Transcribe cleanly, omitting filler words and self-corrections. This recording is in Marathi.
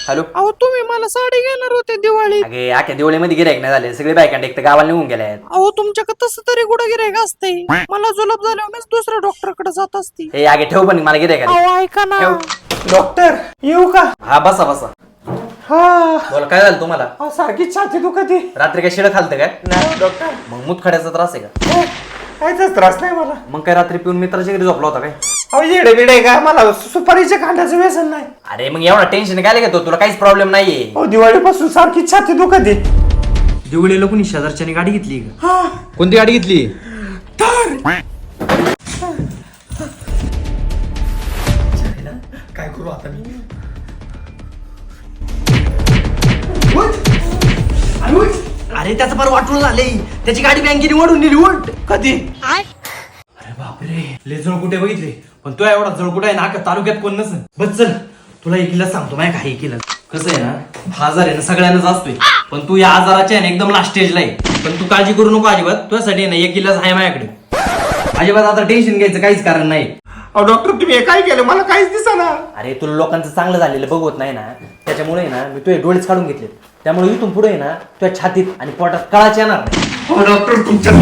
हॅलो. अहो तुम्ही मला साडी घेणार होते दिवाळीत. अगे आख्या दिवाळीमध्ये गिरायक नाही झाले, सगळे बायकांडे एक तर गावाला निघून गेले आहेत. अहो तुमच्याकडे तसं तरी कुठं गिरायक असते. मला जुलाब झाल्यावर मीच दुसऱ्या डॉक्टरकडे जात असते. हे आगे ठेव पण मला गिरायक अहो ऐका ना. डॉक्टर येऊ का? हा बसा बसा. हा बोला काय झालं तुम्हाला? सारखी छाती दुखते. रात्री काय शिळ खालतं काय? नाही डॉक्टर, मग मुतखड्याचा त्रास आहे का? काहीच त्रास नाही मला. मग काय रात्री पिऊन मित्राच्या घरी झोपला होता काय? अहो येडे बिडे का, मला सुपारीच्या कांड्याचं व्यसन नाही. अरे मग एवढा टेन्शन काय घेतो, तुला काहीच प्रॉब्लेम नाहीये. अहो दिवाळीपासून सारखी छाती दुखते. दिवाळीला कोणी शेजारच्याने गाडी घेतली का? हा कोणती गाडी घेतली? तर काय करू आता मी? अरे त्याचं फार वाटून झाले, त्याची गाडी बँकेने ओढून नेली. उलट कधी? अरे बापरे, लय जळकुटे बघितले, पण तो एवढा जळकुटा आहे ना का तालुक्यात कोण नसेल. बस चल तुला एकीला सांगतो माय काय एकीला. कसं आहे ना, हा आजार आहे ना सगळ्यांनाच असतोय, पण तू या आजाराच्या आहे ना एकदम लास्ट स्टेजला आहे. पण तू काळजी करू नको अजिबात, तुझ्यासाठी आहे ना एकीलाच आहे माझ्याकडे. अजिबात आता टेन्शन घ्यायचं काहीच कारण नाही. अहो डॉक्टर तुम्ही हे काय केलं, मला काहीच दिसेना. अरे तुला लोकांचं चांगलं झालेलं बघवत नाही ना, त्याच्यामुळे ना मी तुझे डोळेच काढून घेतले. त्यामुळे इथून पुढे ना तुझ्या छातीत आणि पोटात कळाच येणार नाही. हो डॉक्टर तुमच्या